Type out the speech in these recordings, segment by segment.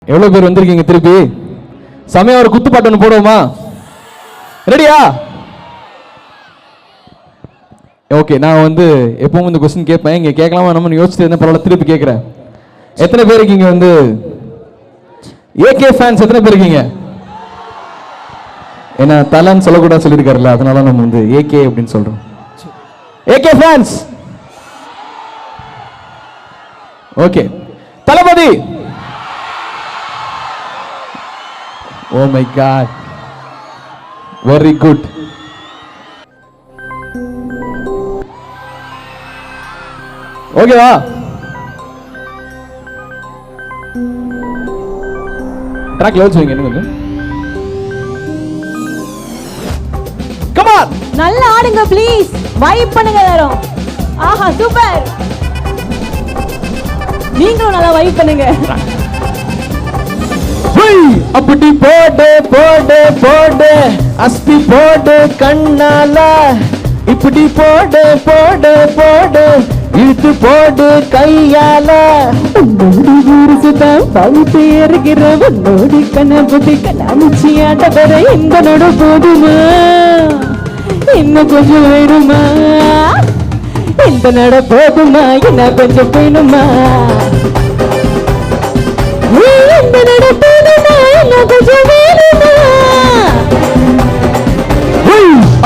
எவ்வளவு பேர் வந்திருக்கீங்க திருப்பி? சமயம் ஒரு குத்துப்பாட்டு ஒன்று போடுவோமா? ரெடியா? ஓகே, நான் வந்து எப்பவும் இந்த கொஸ்டின் கேட்பேன். இங்கே கேட்கலாமா நம்ம யோசிச்சுட்டு இருந்தேன், பரவாயில்ல திருப்பி கேட்குறேன். எத்தனை பேருக்கு இங்கே வந்து ஏகே ஃபேன்ஸ் எத்தனை பேர் இருக்கீங்க? ஏன்னா தலன்னு சொல்லக்கூடாது சொல்லியிருக்காருல்ல, அதனால நம்ம வந்து ஏகே அப்படின்னு சொல்றோம். AK fans okay. Thalapathy, oh my god, very good. ஓகேவா? ட்ராக் லெவல்ஸ் வைங்க இன்னும் கொஞ்சம். கம் ஆன், நல்லா ஆடுங்க ப்ளீஸ், வைப் பண்ணுங்க எல்லாரும். ஆஹா சூப்பர், நீங்களும் நல்லா வைப் பண்ணுங்க. அப்படி போடு போடு போடு, அஸ்தி போடு கண்ணால, இப்படி போடு போடு போடு, இழுத்து போடு கையால. பழுத்து ஏறுகிற உன்னோடி கண்ணபுட்டி கண்ணாமிச்சி ஆட்ட வர இந்த நடு போதுமா, இன்னும் கொஞ்சம் வேணுமா? இந்த நட போதுமா, என்ன கொஞ்சம் வேணுமா? இந்த நட போதுமா, என்ன கொஞ்சம் வேணுமா?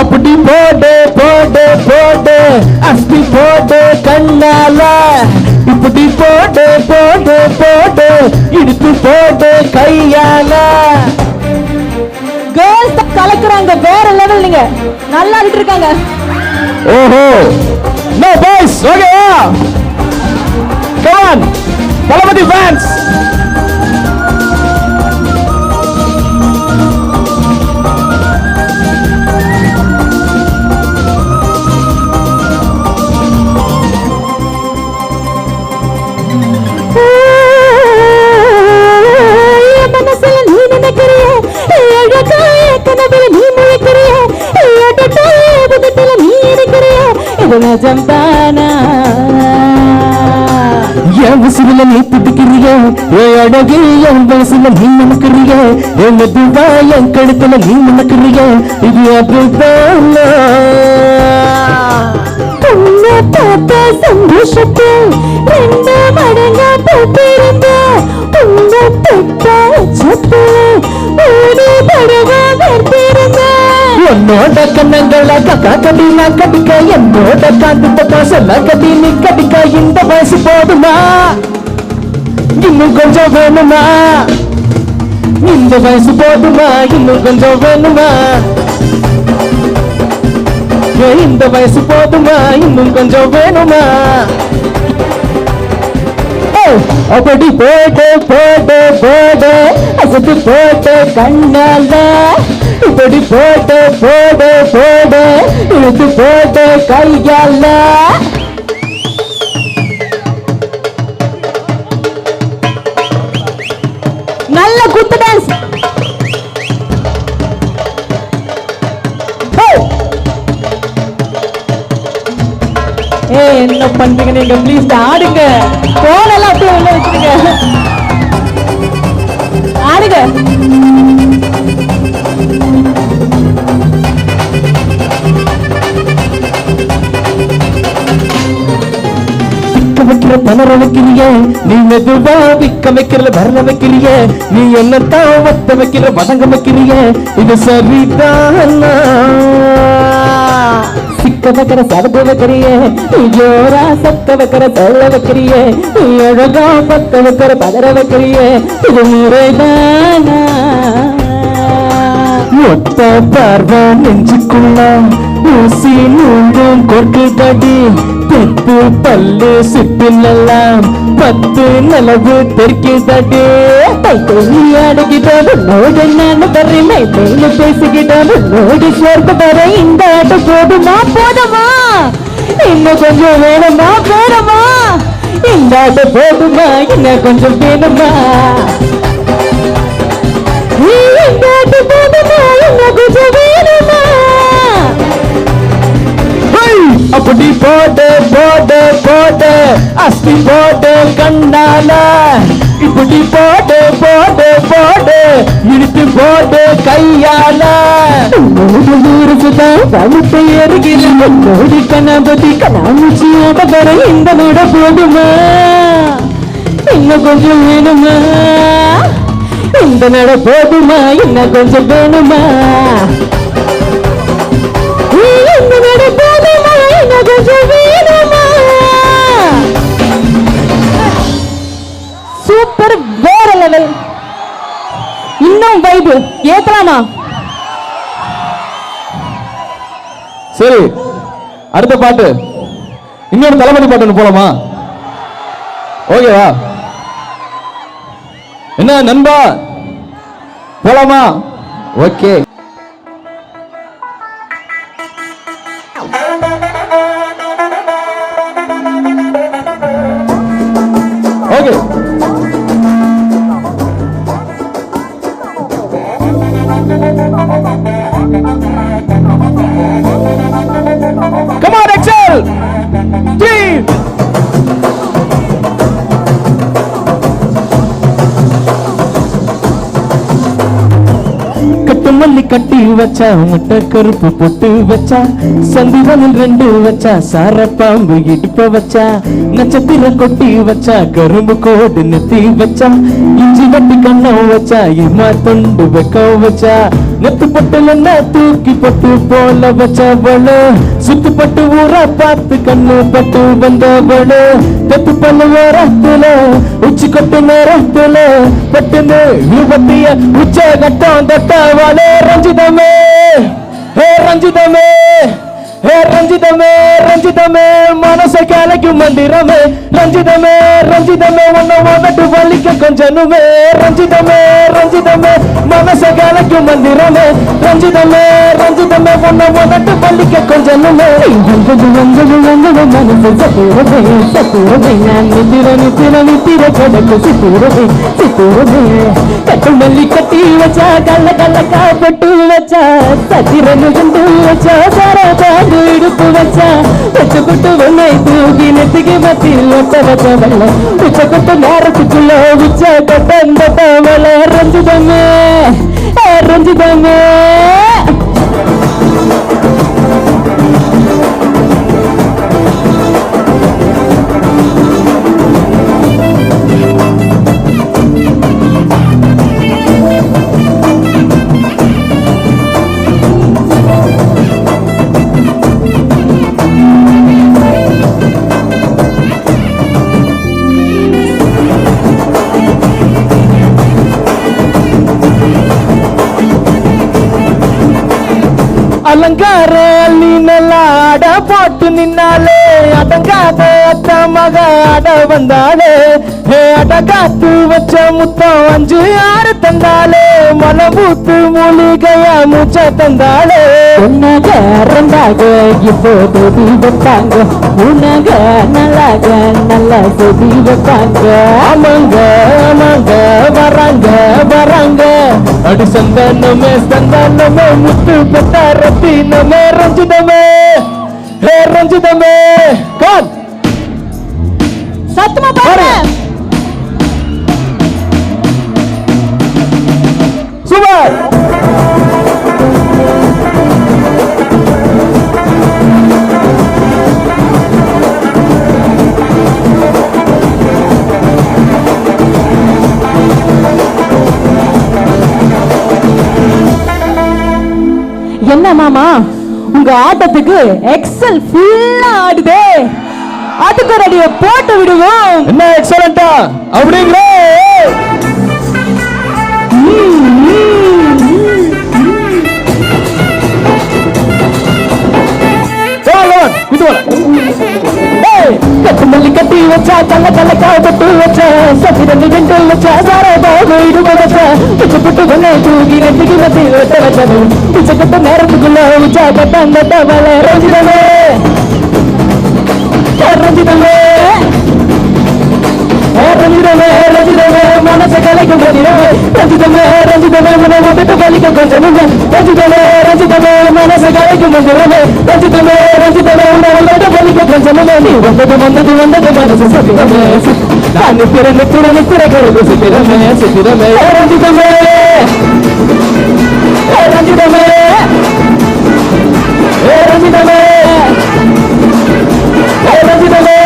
அப்படி போடு போடு போடு, அஸ்தி போடு கண்ணால, இப்படி போடு போடு போடு, இடுத்து போடு கையால. கேர்ள்ஸ் கலக்குறாங்க, வேற லெவல். நீங்க நல்லா ஆடிட்டு இருக்காங்க. ஓஹோ, நோ பாய்ஸ், ஓகேவா? Come on Thalapathy fans. என் விசில நீ துடிக்கிறிய, என் அழகு என் வயசுல நீ மணக்கிறிய, என் மெதுவா என் கழுத்துல நீ மணக்கிறிய, இது அப்படித்தானா? உன்னை பார்த்த சந்தோஷத்தில் ரெண்டு மடங்கா போட்டிருந்த, உன்னை தொட்ட உச்சத்தில் ஒரு தடவை வெறுத்திருந்த. உன்னோட கண்ணங்களை கக்கா கட்டி நான் கடிக்க, என்னோட காட்டு பாசல கட்டி நீ கடிக்க. இந்த வயசு போதுமா, இன்னும் கொஞ்சம் வேணுமா? இந்த வயசு போதுமா, இன்னும் கொஞ்சம் வேணுமா? இந்த வயசு போதுமா, இன்னும் கொஞ்சம் வேணுமா? அப்படி போட்டு போட்டு போட்டு, அசத்து போட்டு கண்ணால, இப்படி போட்டு போட்டு போட்டு, இழுத்து போட்டு கையால. நல்ல குத்து டான்ஸ். என்ன பண்றீங்க நீங்க? ப்ளீஸ் ஆடுங்க, போனெல்லாம் அப்படியே உள்ள வச்சுருங்க, ஆடுங்க. வைக்கிற பணர வைக்கிறிய, நீ மெதுவா விக்க வைக்கிற வரல வைக்கிறிய, நீ என்னத்தான் வத்த வைக்கிற வதங்க வைக்கிறிய, இது சரிதானா? சிக்க வைக்கிற சதக்க வைக்கிறிய, நீ ஜோரா சத்த வைக்கிற சொல்ல வைக்கிறிய, நீ அழகா பத்த வைக்கிற பதற வைக்கிறிய, இது முறைதானா? ஒத்த பார்வை நெஞ்சுக்குள்ள ஊசி நூண்டும் கொட்டு தடி, தெப்பு பல்லு சிப்பிலெல்லாம் 10 நிலவு தெற்கிதடி. கைத்தொழி ஆடுகிட்ட நோடு நான் வர்றேன், மேல பேசிக்கிட்ட நோடி சேர்த்து வர. இந்த ஆட்டு போதுமா போதுமா, இன்னும் கொஞ்சம் வேணுமா வேணுமா? இந்த ஆட்டு போதுமா, இன்னும் கொஞ்சம் வேணுமா? இந்த ஆட்டு போதுமா, இன்னும் கொஞ்சம் வேணுமா? அப்படி போடு போடு போடு, அஸ்தி போடு கண்ணால, இப்படி போடு போடு போடு கையால பழுத்தை ஏறுகிறேன் கோடி கணபதி கணாமூச்சியோட வர இந்த நட போடுமா இன்னும் கொஞ்சம் வேணுமா இந்த நட போடுமா இன்னும் கொஞ்சம் வேணுமா இந்த நட போடுமா இன்னும் கொஞ்சம் வேணுமா சூப்பர் வேற லெவல் இன்னும் வைபு ஏத்தலாமா சரி அடுத்த பாட்டு இன்னொரு தளபதி பாட்டு போலாமா ஓகேவா என்ன நண்பா போலாமா okay okay Come on, Excel! 3! மல்லி கட்டி வச்சா முட்டை கருப்பு பொட்டு வச்சா சந்திரனில் 2 வச்சா சாரப்பாம்பு இடுப்ப வச்சா நட்சத்திரம் கொட்டி வச்சா கரும்பு கோடு நெத்தி வச்சா இஞ்சி வட்டி கண்ணம் வச்சா இம்மா தொண்டு வெக்க வச்சா நெத்து பட்டுல தூக்கி பட்டு போல வச்சவளு சுத்து பட்டு ஊரா பார்த்து கண்ணு பட்டு வந்தவளு தெத்து பல்லு நேரத்துல உச்சி கொட்டு நேரத்துல பட்டுன்னு விபத்திய உச்ச கட்டம் தட்டவளே ரஞ்சிதமே ஹே ரஞ்சிதமே ஹே ரஞ்சிதமே ரஞ்சிதமே மனச கேளைக்கும் மந்திரமே ரஞ்சிதமே ரஞ்சிதமே உன்னை உதட்டு வலிக்க கொஞ்சனுமே ரஞ்சிதமே ரஞ்சிதமே மனச கேளைக்கும் மந்திரமே ரஞ்சிதமே ரஞ்சிதமே உன்னை உதட்டு வலிக்க கொஞ்சனுமே மனசு சத்துரமே சத்துரமே நான் நித்திர கடக்கு சித்துரமே சித்துரமே கட்டு மல்லி கட்டி வச்சா கல்ல கல்லக்கா பட்டு வச்சா சத்திரனு கண்டு வச்சா சாரதா இடுப்பு வச்சா வச்சு குட்டு வெண்ணை தூக்கி நெத்திக்கு மத்தியில் ஒட்ட வச்ச வெள்ள உச்ச குட்டு நேரத்துக்குள்ள உச்ச கொட்ட வெள்ள ரஞ்சிதமே ரஞ்சிதமே அலங்கார அள்ளி நல்லா அட போட்டு நின்னாலே அடங்காத அத்த மக அட வந்தாலே அட காத்து வச்ச முத்தம் 5 6 தந்தாலே மலமூத்து மூலிகையா மூச்ச தந்தாலே உன்னக ரெண்டாக இப்போது வைப்பாங்க உனக நல்லாக நல்ல செதி வைப்பாங்க ஆமாங்க ஆமாங்க வராங்க வராங்க அடி சந்தனமே சந்தனமே முத்து பெத்த ரத்தினமே ரஞ்சிதமே ஹே ரஞ்சிதமே கான் சத்தமா பாரு சூப்பர் என்ன மாமா உங்க ஆட்டத்துக்கு எக்ஸல் ஃபுல்லா ஆடுதே அதுக்கு ஒரு அடியை போட்டு விடுவோம் என்ன எக்ஸலண்டா அப்படிங்களே கட்டு மல்லி கட்டி வச்சா கல்ல கல்லக்கா பட்டு வச்சா சத்திரண்டு 2 வச்சா சாரபாபு இடுப்பு வச்சா பிச்சு புட்டு வெண்ணை தூக்கி நெத்திக்கு மத்தி வெட்ட வச்சது பிச்சை கட்ட நேரத்துக்குள்ள உச்சா கட்டம் தட்ட வேலை ரஞ்சிதமே ரஞ்சிதமே ரஞ்சிதமே ரஞ்சிதமே மனச கலைக்கும் ரஞ்சிதமே ரஞ்சிதமே ரஞ்சிதமே மன விட்டு கலிக்க கொஞ்சம் ரஞ்சிதமே ரஞ்சிதமே மனச கலைக்கும் ரஞ்சிதமே ரஞ்சிதமே ரஞ்சிதமே உன்னோட கலிக்க கொஞ்சம் நீ வந்தது மனசு சத்திரமே நான் நித்திர கருது சித்திரமே சித்திரமே ரஞ்சிதமே ரஞ்சிதமே ரஞ்சிதமே ரஞ்சிதமே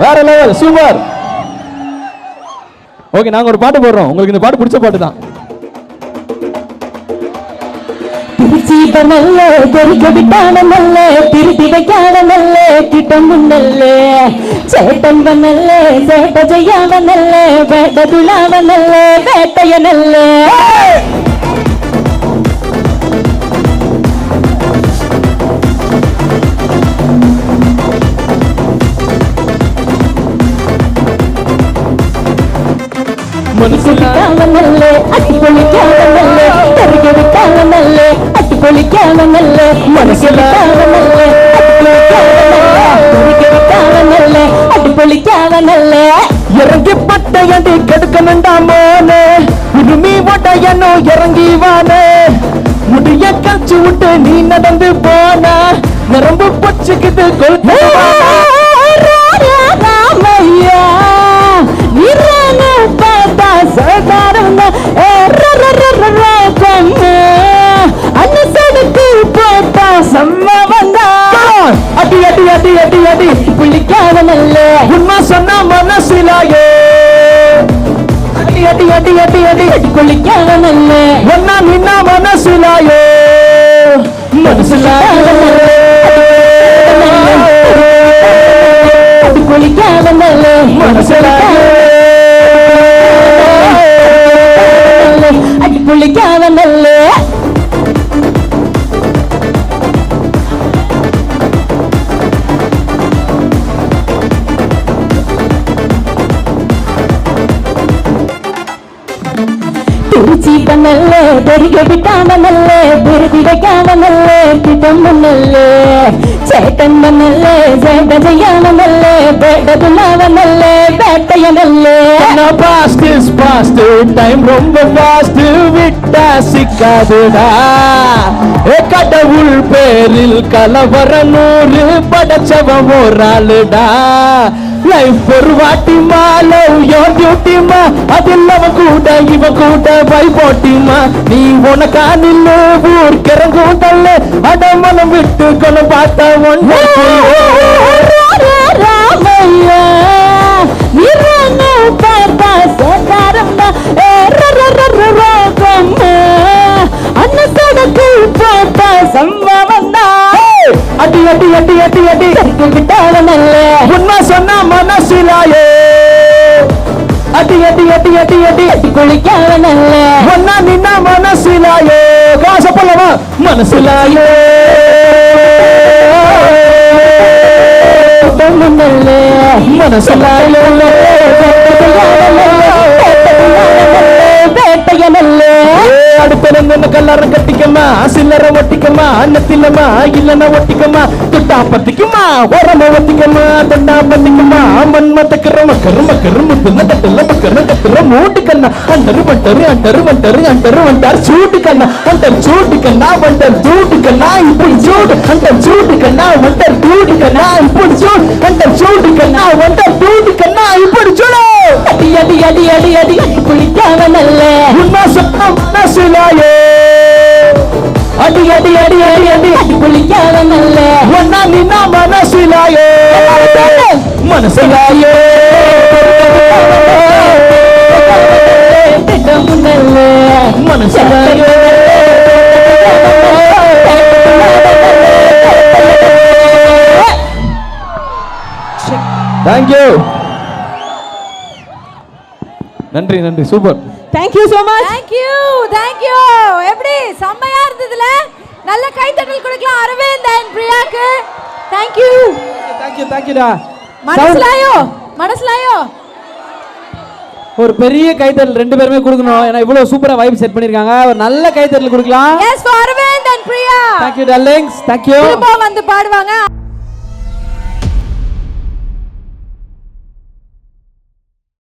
வேற லெவல் சூப்பர். ஓகே, நாங்க ஒரு பாட்டு போடுறோம், உங்களுக்கு இந்த பாட்டு பிடிச்ச பாட்டு தான். நல்ல கொதிக்க விட்டான நல்ல திருப்பி வைக்கான நல்ல கிட்டம் நல்ல சேட்டன் நல்ல சேட்ட செய்யாவ நல்ல வேட்ட துளாவ நல்ல வேட்டைய நல்ல மனசுக்காவ நல்ல அடிப்பொழிக்காவ நல்ல தருக விட்டாவ நல்ல அடிப்பொழிக்காவ நல்ல மனசுக்காவ நல்ல அடிப்பொழிக்காவ நல்ல அடிப்பொழிக்காவ நல்ல இறங்கி பட்டையடி கெடுக்கணுண்டாமோனே உரிமை ஒட்டையனோ இறங்கி வானே முடிய கழிச்சு விட்டு நீ நடந்து போனா நரம்பு பச்சுக்குது ராமையா நிறான பார்த்தா சதாரம் அன்னசடுக்கு போட்டா சம்மவந்தா அடி அடி அடி அடி அடி புள்ளிக்காவ நல்ல உண்மை சொன்னா மனசிலாயே அடி அடி அடி அடி அடி புள்ளிக்காவ நல்ல ஒன்னா நின்னா மனசிலாயே மனசிலாயே புள்ளிக்காவ நல்ல மனசிலாயே அடி புள்ளிக்காவ நல்ல திருச்சிப்ப நல்ல பெருக விட்டாம நல்ல பெருதி வைக்காம நல்ல திட்டம் நல்ல சேட்டன் நல்ல சேட்ட செய்யாம நல்ல வேட்டதுனாவ நல்ல வேட்டைய நல்ல பாஸ்ட் இஸ் பாஸ்ட் டைம் ரொம்ப பாஸ்ட் விட்டா சிக்காதுடா கடவுள் பேரில் கலவர 100 படைச்சவன் ஒரு ஆளுடா லைஃப் ஒரு வாட்டிமா லவ் யோர் டியூட்டிமா அதில் அவன் கூட இவன் கூட பை போட்டிமா நீ உனக்கா நில்லு ஊர் கிறங்கூட்டல்ல அடமனம் விட்டு கொண்டு பார்த்த ஒன்று ராமையா நிறான பார்த்தா சதாரம் அன்னசடுக்கு போட்டா சம்பவந்தா அடி அடி அடி அடி அடி விட்டாவ நல்ல உண்மை சொன்னா மனசிலாயே அடி அடி அடி அடி அடி குளிக்காவ நல்ல ஒன்னா நின்னா மனசிலாயே காச போலவா மனசிலாயே நல்ல மனசிலாயே வேட்டைய நல்ல அடுத்த கல்லாரம் கட்டிக்கமா சில்லற ஒட்டிக்கமா அன்னத்திலமா இல்லனா ஒட்டிக்கமா துட்டா பத்திக்குமா ஓரமா ஒட்டிக்கமா தண்டா பத்திக்குமா மண்மத்தக்கிற மக்கரு மக்கரு முத்துன தட்டுல மக்கரு கத்துற மூட்டு கண்ணா அண்டரு வண்டரு அண்டரு வண்டரு அண்டரு வண்டார் சூட்டு கண்ணா அண்டர் சூட்டு கண்ணா வண்டர் சூட்டு கண்ணா இப்படி சூடு அண்டர் சூட்டு கண்ணா வண்டர் சூடு கண்ணா இப்படி சூடு அண்டர் சூட்டு கண்ணா வண்டர் சூட்டு கண்ணா இப்படி சூடு அடி அடி அடி அடி அடி குளிக்காவ நல்ல உண்மை சொன்னா மனசிலாயே அடி அடி அடி அடி அடி குளிக்காவ நல்ல ஒன்னா நின்னா மனசிலாயே மனசிலாயே திட்டம் நல்ல மனசிலாயே தேங்க்யூ நன்றி நன்றி super Thank you so much. Thank you. எப்படி செம்மையா இருந்ததுல நல்ல கைத்தட்டல் கொடுக்கலாம் அரவிந்த் and பிரியாக்கு. Thank you. தேங்க்யூடா மனசுலாயோ ஒரு பெரிய கைத்தட்டல் ரெண்டு பேருமே கொடுக்கணும். ஏன்னா இவ்வளவு சூப்பரா வைப் செட் பண்ணிருக்காங்க. ஒரு நல்ல கைத்தட்டல் கொடுக்கலாம். Yes for Aravind and Priya. Thank you darlings. Thank you. திரும்ப வந்து பாடுவாங்க.